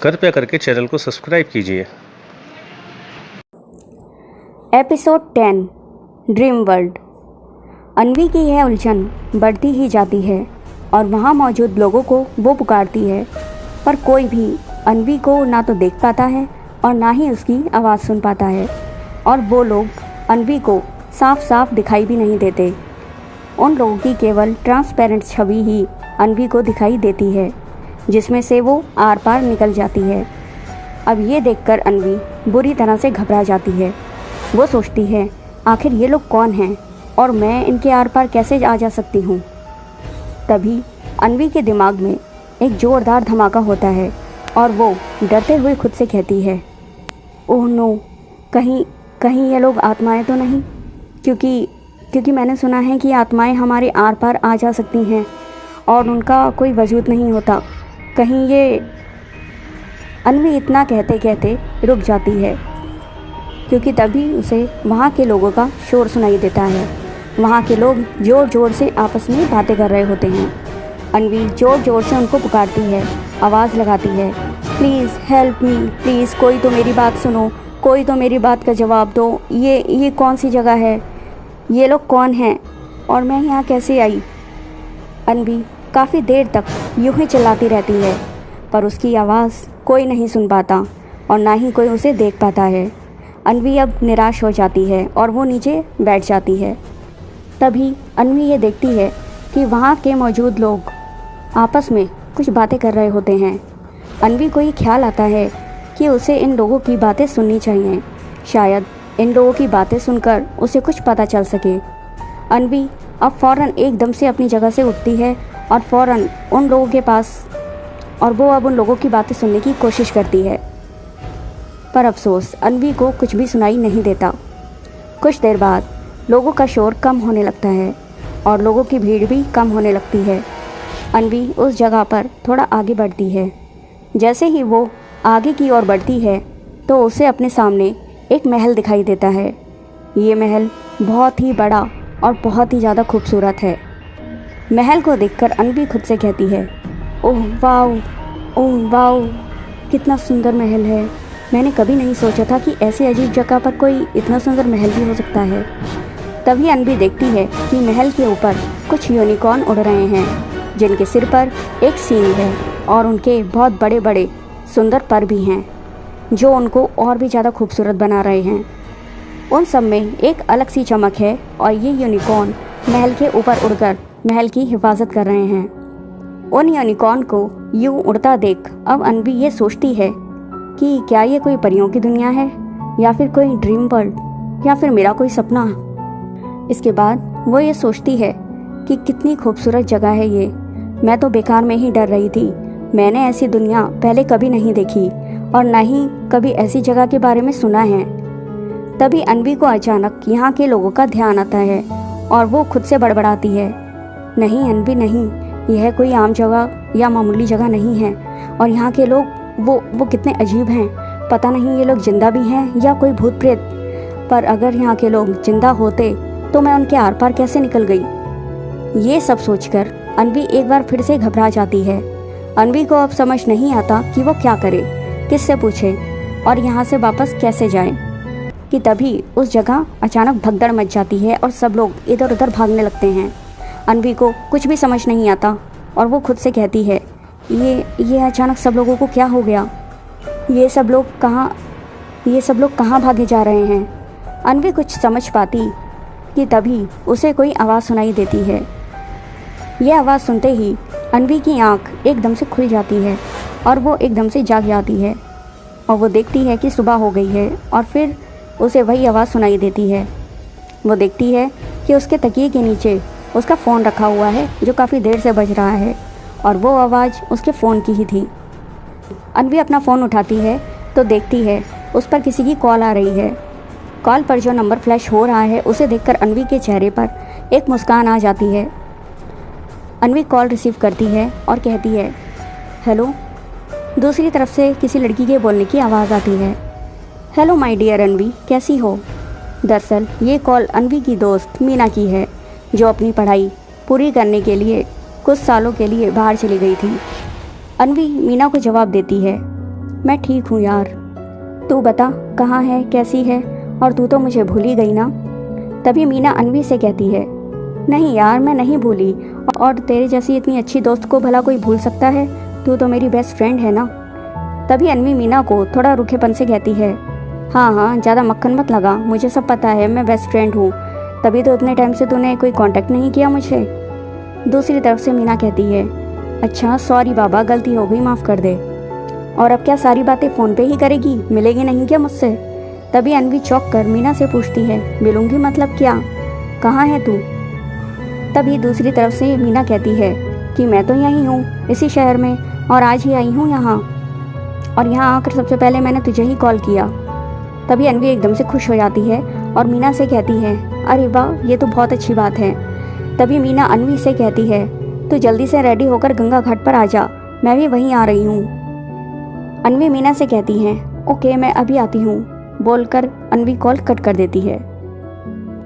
कृपया करके चैनल को सब्सक्राइब कीजिए। Episode 10 dream world. अन्वी की यह उलझन बढ़ती ही जाती है और वहाँ मौजूद लोगों को वो पुकारती है, पर कोई भी अन्वी को ना तो देख पाता है और ना ही उसकी आवाज़ सुन पाता है, और वो लोग अन्वी को साफ साफ दिखाई भी नहीं देते। उन लोगों की केवल ट्रांसपेरेंट छवि ही अन्वी को दिखाई देती है, जिसमें से वो आर पार निकल जाती है। अब ये देखकर अन्वी बुरी तरह से घबरा जाती है। वो सोचती है, आखिर ये लोग कौन हैं और मैं इनके आर पार कैसे आ जा सकती हूँ। तभी अन्वी के दिमाग में एक ज़ोरदार धमाका होता है और वो डरते हुए खुद से कहती है, ओह नो, कहीं ये लोग आत्माएं तो नहीं, क्योंकि मैंने सुना है कि आत्माएं हमारे आर पार आ जा सकती हैं और उनका कोई वजूद नहीं होता। कहीं ये। अन्वी इतना कहते कहते रुक जाती है, क्योंकि तभी उसे वहाँ के लोगों का शोर सुनाई देता है। वहाँ के लोग ज़ोर ज़ोर से आपस में बातें कर रहे होते हैं। अन्वी ज़ोर ज़ोर से उनको पुकारती है, आवाज़ लगाती है, प्लीज़ हेल्प मी, प्लीज़ कोई तो मेरी बात सुनो, कोई तो मेरी बात का जवाब दो। ये कौन सी जगह है, ये लोग कौन हैं और मैं यहाँ कैसे आई। अन्वी काफ़ी देर तक यूं ही चिल्लाती रहती है, पर उसकी आवाज़ कोई नहीं सुन पाता और ना ही कोई उसे देख पाता है। अन्वी अब निराश हो जाती है और वो नीचे बैठ जाती है। तभी अन्वी ये देखती है कि वहाँ के मौजूद लोग आपस में कुछ बातें कर रहे होते हैं। अन्वी को ये ख्याल आता है कि उसे इन लोगों की बातें सुननी चाहिए, शायद इन लोगों की बातें सुनकर उसे कुछ पता चल सके। अन्वी अब फ़ौरन एकदम से अपनी जगह से उठती है और फ़ौरन उन लोगों के पास, और वो अब उन लोगों की बातें सुनने की कोशिश करती है, पर अफसोस अन्वी को कुछ भी सुनाई नहीं देता। कुछ देर बाद लोगों का शोर कम होने लगता है और लोगों की भीड़ भी कम होने लगती है। अन्वी उस जगह पर थोड़ा आगे बढ़ती है। जैसे ही वो आगे की ओर बढ़ती है तो उसे अपने सामने एक महल दिखाई देता है। ये महल बहुत ही बड़ा और बहुत ही ज़्यादा खूबसूरत है। महल को देखकर अन्वी खुद से कहती है, ओह वाओ, कितना सुंदर महल है। मैंने कभी नहीं सोचा था कि ऐसी अजीब जगह पर कोई इतना सुंदर महल भी हो सकता है। तभी अन्वी देखती है कि महल के ऊपर कुछ यूनिकॉर्न उड़ रहे हैं, जिनके सिर पर एक सींग है और उनके बहुत बड़े बड़े सुंदर पर भी हैं, जो उनको और भी ज़्यादा खूबसूरत बना रहे हैं। उन सब में एक अलग सी चमक है और ये यूनिकॉर्न महल के ऊपर उड़कर महल की हिफाजत कर रहे हैं। उन यूनिकॉर्न को यूं उड़ता देख अब अन्वी ये सोचती है कि क्या ये कोई परियों की दुनिया है या फिर कोई ड्रीम वर्ल्ड या फिर मेरा कोई सपना। इसके बाद वो ये सोचती है कि कितनी खूबसूरत जगह है ये। मैं तो बेकार में ही डर रही थी। मैंने ऐसी दुनिया पहले कभी नहीं देखी और ना ही कभी ऐसी जगह के बारे में सुना है। तभी अन्वी को अचानक यहाँ के लोगों का ध्यान आता है और वो खुद से बड़बड़ाती है, नहीं अन्वी नहीं, यह कोई आम जगह या मामूली जगह नहीं है। और यहाँ के लोग वो कितने अजीब हैं। पता नहीं ये लोग जिंदा भी हैं या कोई भूत प्रेत। पर अगर यहाँ के लोग जिंदा होते तो मैं उनके आर पार कैसे निकल गई। ये सब सोचकर अन्वी एक बार फिर से घबरा जाती है। अन्वी को अब समझ नहीं आता कि वो क्या करे, किससे पूछे और यहाँ से वापस कैसे जाए, कि तभी उस जगह अचानक भगदड़ मच जाती है और सब लोग इधर उधर भागने लगते हैं। अन्वी को कुछ भी समझ नहीं आता और वो खुद से कहती है, ये अचानक सब लोगों को क्या हो गया। ये सब लोग कहाँ भागे जा रहे हैं। अन्वी कुछ समझ पाती कि तभी उसे कोई आवाज़ सुनाई देती है। यह आवाज़ सुनते ही अन्वी की आंख एकदम से खुल जाती है और वो एकदम से जाग जाती है और वो देखती है कि सुबह हो गई है। और फिर उसे वही आवाज़ सुनाई देती है। वो देखती है कि उसके तकिए के नीचे उसका फ़ोन रखा हुआ है, जो काफ़ी देर से बज रहा है, और वो आवाज़ उसके फ़ोन की ही थी। अन्वी अपना फ़ोन उठाती है तो देखती है उस पर किसी की कॉल आ रही है। कॉल पर जो नंबर फ्लैश हो रहा है उसे देखकर अन्वी के चेहरे पर एक मुस्कान आ जाती है। अन्वी कॉल रिसीव करती है और कहती है, हेलो। दूसरी तरफ से किसी लड़की के बोलने की आवाज़ आती है, हेलो माय डियर अन्वी, कैसी हो। दरअसल ये कॉल अन्वी की दोस्त मीना की है, जो अपनी पढ़ाई पूरी करने के लिए कुछ सालों के लिए बाहर चली गई थी। अन्वी मीना को जवाब देती है, मैं ठीक हूँ यार, तू बता कहाँ है, कैसी है, और तू तो मुझे भूल ही गई ना। तभी मीना अनवी से कहती है, नहीं यार मैं नहीं भूली, और तेरे जैसी इतनी अच्छी दोस्त को भला कोई भूल सकता है, तू तो मेरी बेस्ट फ्रेंड है ना। तभी अनवी मीना को थोड़ा रूखेपन से कहती है, हाँ हाँ ज़्यादा मक्खन मत लगा, मुझे सब पता है, मैं बेस्ट फ्रेंड हूँ, तभी तो इतने टाइम से तूने कोई कांटेक्ट नहीं किया मुझे। दूसरी तरफ से मीना कहती है, अच्छा सॉरी बाबा, गलती हो गई, माफ़ कर दे। और अब क्या सारी बातें फ़ोन पे ही करेगी, मिलेगी नहीं क्या मुझसे। तभी अनवी चौंक कर मीना से पूछती है, मिलूंगी मतलब क्या, कहाँ है तू। तभी दूसरी तरफ से मीना कहती है कि मैं तो यहीं हूँ इसी शहर में, और आज ही आई हूँ यहाँ, और यहाँ आकर सबसे पहले मैंने तुझे ही कॉल किया। तभी अनवी एकदम से खुश हो जाती है और मीना से कहती है, अरे वाह ये तो बहुत अच्छी बात है। तभी मीना अनवी से कहती है, तो जल्दी से रेडी होकर गंगा घाट पर आ जा, मैं भी वहीं आ रही हूँ। अनवी मीना से कहती है, ओके मैं अभी आती हूँ, बोलकर अनवी कॉल कट कर देती है।